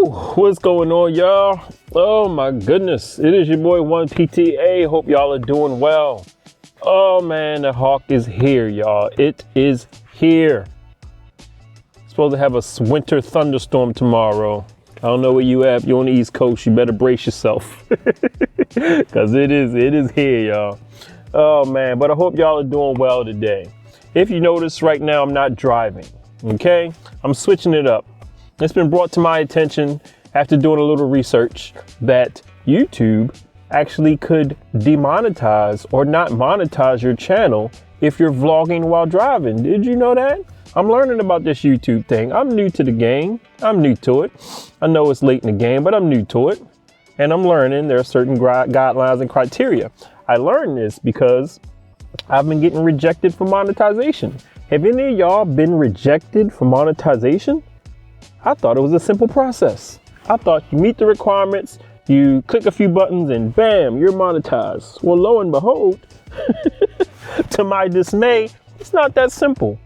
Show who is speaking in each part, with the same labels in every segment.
Speaker 1: Woo, what's going on, y'all? Oh my goodness, it is your boy 1PTA. Hope y'all are doing well. Oh man, the hawk is here, y'all. It is here. Supposed to have a winter thunderstorm tomorrow. I don't know where you at. If you're on the East Coast, you better brace yourself. Cause it is here, y'all. Oh man, but I hope y'all are doing well today. If you notice right now, I'm not driving, okay? I'm switching it up. It's been brought to my attention after doing a little research that YouTube actually could demonetize or not monetize your channel if you're vlogging while driving. Did you know that? I'm learning about this YouTube thing. I'm new to the game. I'm new to it. I know it's late in the game, but I'm new to it. And I'm learning there are certain guidelines and criteria. I learned this because I've been getting rejected for monetization. Have any of y'all been rejected for monetization? I thought it was a simple process. I thought you meet the requirements, you click a few buttons and bam, you're monetized. Well, lo and behold, to my dismay, it's not that simple.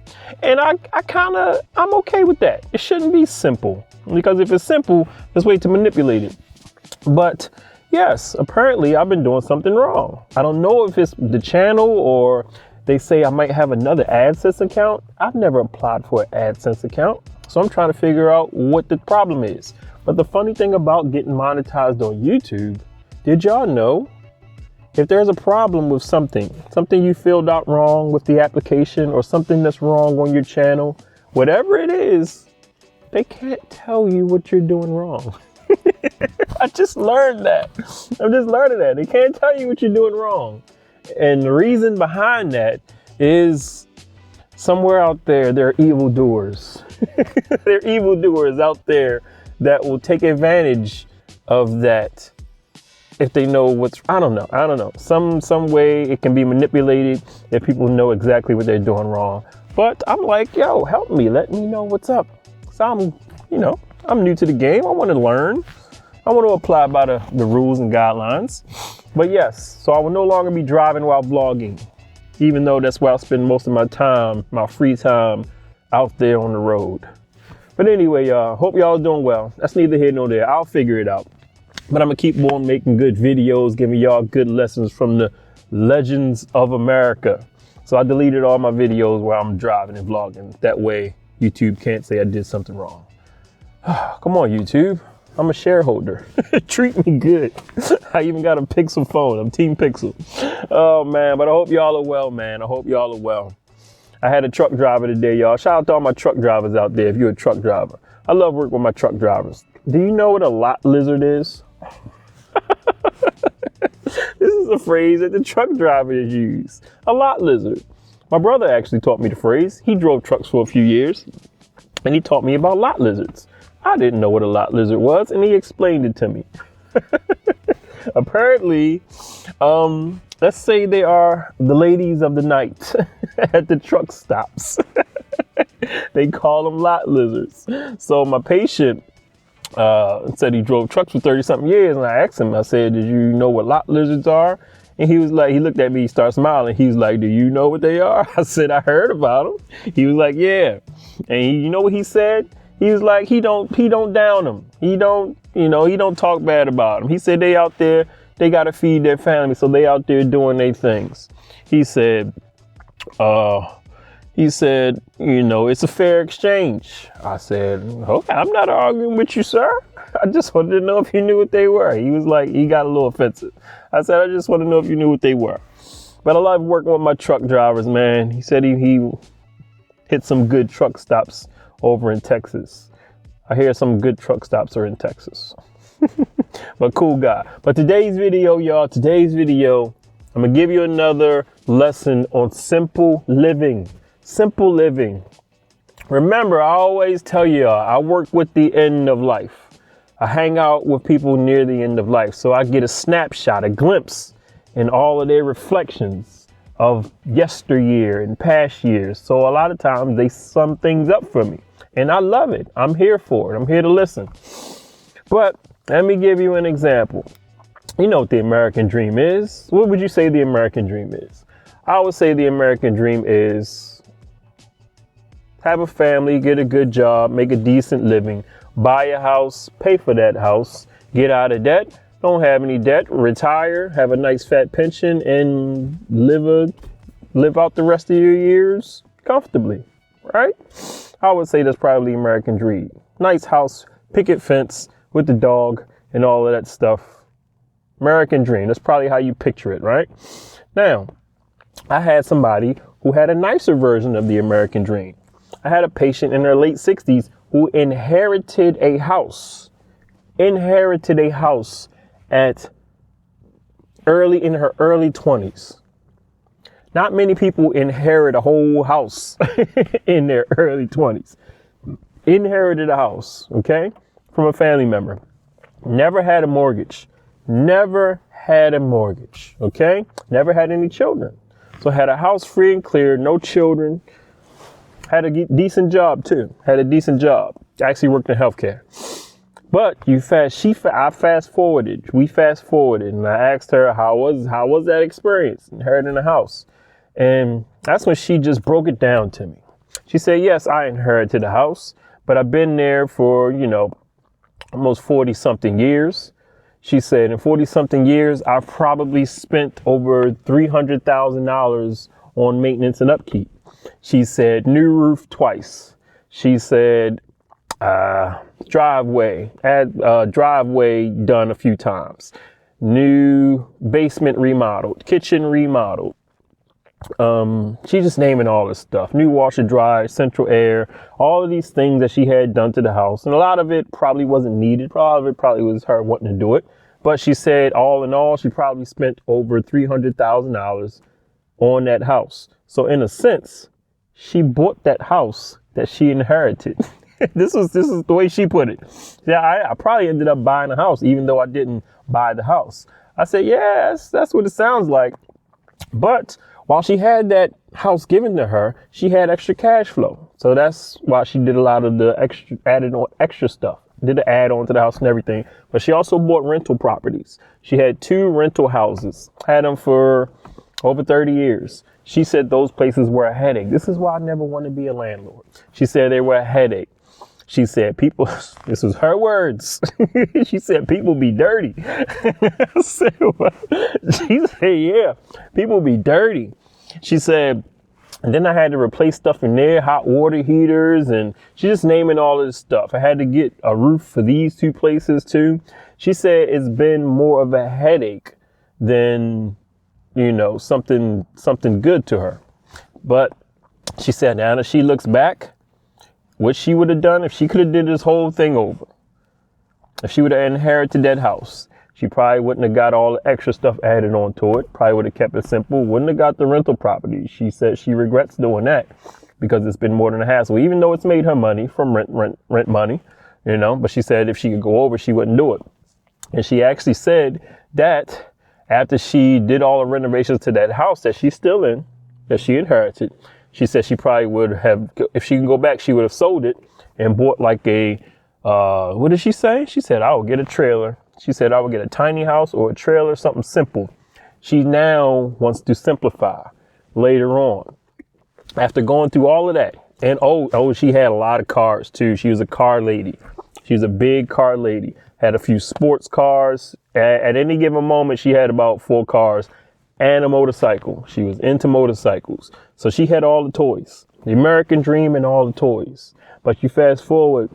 Speaker 1: And I'm okay with that. It shouldn't be simple, because if it's simple, there's a way to manipulate it. But yes, apparently I've been doing something wrong. I don't know if it's the channel or they say I might have another AdSense account. I've never applied for an AdSense account. So I'm trying to figure out what the problem is. But the funny thing about getting monetized on YouTube, did y'all know if there's a problem with something you filled out wrong with the application or something that's wrong on your channel, whatever it is, they can't tell you what you're doing wrong. I just learned that. I'm just learning that. They can't tell you what you're doing wrong. And the reason behind that is somewhere out there are evildoers. There are evildoers out there that will take advantage of that if they know I don't know. Some way it can be manipulated if people know exactly what they're doing wrong. But I'm like, yo, help me. Let me know what's up. So I'm new to the game. I want to learn. I want to apply by the rules and guidelines. But yes, so I will no longer be driving while vlogging, even though that's where I spend most of my time, my free time out there on the road. But anyway, y'all, hope y'all are doing well. That's neither here nor there. I'll figure it out. But I'm going to keep on making good videos, giving y'all good lessons from the legends of America. So I deleted all my videos where I'm driving and vlogging. That way, YouTube can't say I did something wrong. Come on, YouTube. I'm a shareholder. Treat me good. I even got a Pixel phone. I'm Team Pixel. Oh, man. But I hope y'all are well, man. I hope y'all are well. I had a truck driver today, y'all. Shout out to all my truck drivers out there if you're a truck driver. I love working with my truck drivers. Do you know what a lot lizard is? This is a phrase that the truck drivers use. A lot lizard. My brother actually taught me the phrase. He drove trucks for a few years, and he taught me about lot lizards. I didn't know what a lot lizard was, and he explained it to me. Apparently, let's say they are the ladies of the night at the truck stops. They call them lot lizards. So my patient said he drove trucks for 30-something years, and I asked him, I said, did you know what lot lizards are? And he was like, he looked at me, he started smiling. He was like, do you know what they are? I said, I heard about them. He was like, yeah. And you know what he said? He was like, he don't down them. He don't talk bad about them. He said they out there, they got to feed their family. So they out there doing their things. He said, it's a fair exchange. I said, okay, I'm not arguing with you, sir. I just wanted to know if you knew what they were. He was like, he got a little offensive. I said, I just want to know if you knew what they were. But I love working with my truck drivers, man. He said he hit some good truck stops over in Texas. I hear some good truck stops are in Texas. But cool guy. But today's video, y'all, I'm going to give you another lesson on simple living. Simple living. Remember, I always tell y'all, I work with the end of life. I hang out with people near the end of life. So I get a snapshot, a glimpse in all of their reflections of yesteryear and past years. So a lot of times they sum things up for me. And I love it. I'm here for it. I'm here to listen. But let me give you an example. You know what the American dream is. What would you say the American dream is? I would say the American dream is have a family, get a good job, make a decent living, buy a house, pay for that house, get out of debt, don't have any debt, retire, have a nice fat pension, and live out the rest of your years comfortably, right? I would say that's probably the American dream. Nice house, picket fence with the dog and all of that stuff. American dream. That's probably how you picture it, right? Now, I had somebody who had a nicer version of the American dream. I had a patient in her late 60s who inherited a house at in her early 20s. Not many people inherit a whole house in their early 20s. Inherited a house, okay, from a family member. Never had a mortgage. Okay? Never had any children. So had a house free and clear, no children. Had a decent job too. Actually worked in healthcare. But we fast forwarded, and I asked her how was that experience, inheriting a house. And that's when she just broke it down to me. She said, yes, I inherited a house, but I've been there for, almost 40 something years. She said in 40 something years, I've probably spent over $300,000 on maintenance and upkeep. She said new roof twice. She said driveway done a few times. New basement remodeled, kitchen remodeled. She just naming all this stuff. New washer, dryer, central air, all of these things that she had done to the house. And a lot of it probably wasn't needed. A lot of it probably was her wanting to do it. But she said all in all, she probably spent over $300,000 on that house. So in a sense, she bought that house that she inherited. This is the way she put it. Yeah, I probably ended up buying a house, even though I didn't buy the house. I said, yeah, that's what it sounds like. But while she had that house given to her, she had extra cash flow. So that's why she did a lot of the extra stuff. Did an add on to the house and everything. But she also bought rental properties. She had 2 rental houses, had them for over 30 years. She said those places were a headache. This is why I never want to be a landlord. She said they were a headache. She said people, this was her words. She said people be dirty. I said, what? She said, yeah, people be dirty. She said, and then I had to replace stuff in there, hot water heaters, and she just naming all of this stuff. I had to get a roof for these 2 places too. She said it's been more of a headache than, something good to her. But she said now that she looks back, what she would have done if she could have did this whole thing over, if she would have inherited that house, she probably wouldn't have got all the extra stuff added onto it. Probably would have kept it simple. Wouldn't have got the rental property. She said she regrets doing that because it's been more than a hassle, even though it's made her money from rent money, but she said if she could go over, she wouldn't do it. And she actually said that after she did all the renovations to that house that she's still in, that she inherited, she said she probably would have, if she can go back, she would have sold it and bought like a, what did she say? She said, I will get a trailer. She said, I would get a tiny house or a trailer, something simple. She now wants to simplify later on. After going through all of that, and she had a lot of cars too. She was a car lady. She was a big car lady. Had a few sports cars. At any given moment, she had about 4 cars and a motorcycle. She was into motorcycles. So she had all the toys, the American dream and all the toys. But you fast forward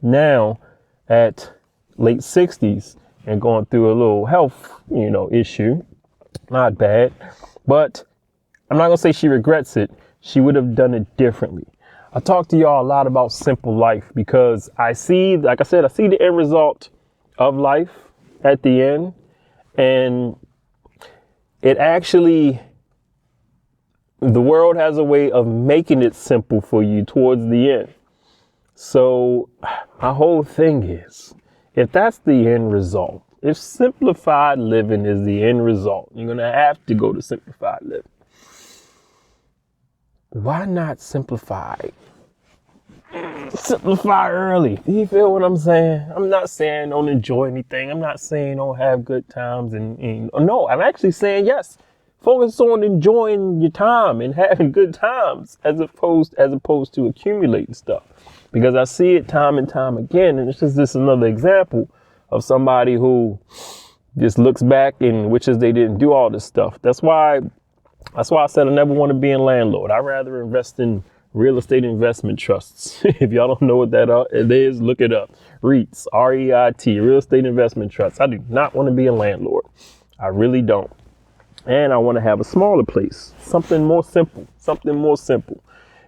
Speaker 1: now at late 60s and going through a little health, issue. Not bad, but I'm not gonna say she regrets it. She would have done it differently. I talk to y'all a lot about simple life because I see the end result of life at the end, and it actually, the world has a way of making it simple for you towards the end. So my whole thing is, if that's the end result, if simplified living is the end result, you're going to have to go to simplified living. Why not simplify? Simplify early. Do you feel what I'm saying? I'm not saying don't enjoy anything. I'm not saying don't have good times. No, I'm actually saying yes. Focus on enjoying your time and having good times as opposed to accumulating stuff. Because I see it time and time again. And it's just another example of somebody who just looks back and wishes they didn't do all this stuff. That's why I said I never want to be a landlord. I'd rather invest in real estate investment trusts. If y'all don't know what that is, look it up. REITs, R-E-I-T, real estate investment trusts. I do not want to be a landlord. I really don't. And I want to have a smaller place, something more simple.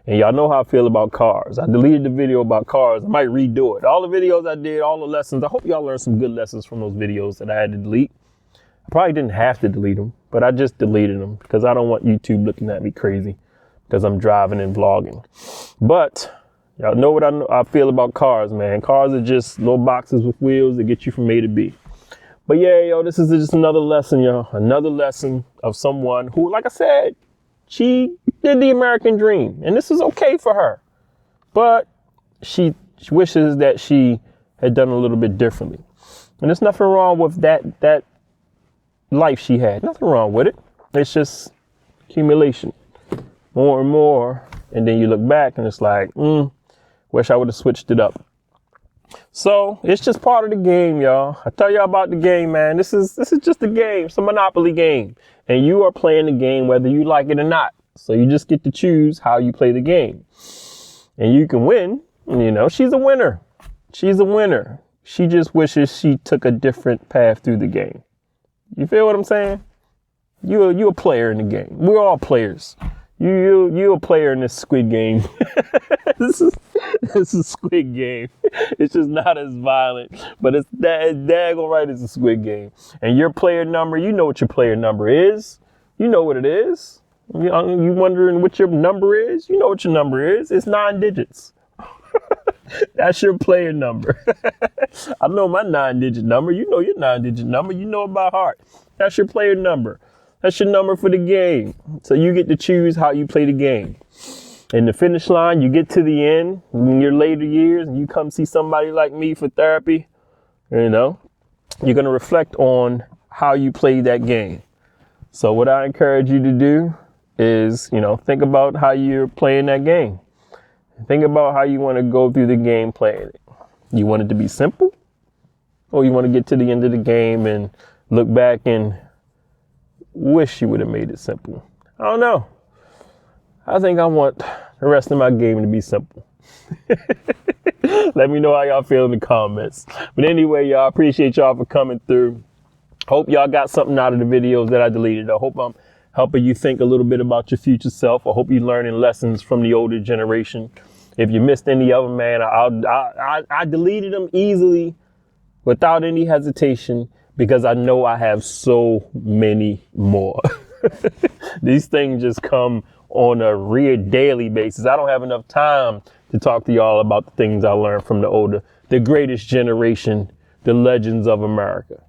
Speaker 1: And y'all know how I feel about cars. I deleted the video about cars. I might redo it. All the videos I did, all the lessons. I hope y'all learned some good lessons from those videos that I had to delete. I probably didn't have to delete them, but I just deleted them because I don't want YouTube looking at me crazy because I'm driving and vlogging. But y'all know what I feel about cars, man. Cars are just little boxes with wheels that get you from A to B. But yeah, yo, this is just another lesson, yo. Another lesson of someone who, like I said, she did the American dream, and this is okay for her. But she wishes that she had done a little bit differently. And there's nothing wrong with that life she had. Nothing wrong with it. It's just accumulation. More and more. And then you look back and it's like, wish I would have switched it up. So it's just part of the game, y'all. I tell y'all about the game, man. This is just a game. It's a Monopoly game. And you are playing the game whether you like it or not. So you just get to choose how you play the game. And you can win. You know, she's a winner. She's a winner. She just wishes she took a different path through the game. You feel what I'm saying? You a player in the game. We're all players. You a player in this Squid Game. This is Squid Game. It's just not as violent, but it's daggone right. It's a Squid Game. And your player number, you know what your player number is. You know what it is. You wondering what your number is? You know what your number is. It's 9 digits. That's your player number. I know my 9-digit number. You know your 9-digit number. You know it by heart. That's your player number. That's your number for the game. So you get to choose how you play the game. In the finish line, you get to the end in your later years and you come see somebody like me for therapy, you know, you're going to reflect on how you played that game. So what I encourage you to do is, you know, think about how you're playing that game. Think about how you want to go through the game playing it. You want it to be simple, or you want to get to the end of the game and look back and wish you would have made it simple. I don't know. I think I want the rest of my game to be simple. Let me know how y'all feel in the comments. But anyway, y'all, appreciate y'all for coming through. Hope y'all got something out of the videos that I deleted. I hope I'm helping you think a little bit about your future self. I hope you're learning lessons from the older generation. If you missed any of them, man, I deleted them easily without any hesitation because I know I have so many more. These things just come on a real daily basis. I don't have enough time to talk to y'all about the things I learned from the greatest generation, the legends of America.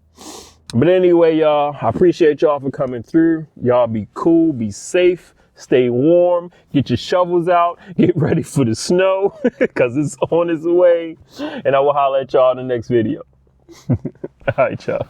Speaker 1: But anyway, y'all, I appreciate y'all for coming through. Y'all be cool, be safe, stay warm, get your shovels out, get ready for the snow because it's on its way. And I will holler at y'all in the next video. All right, y'all.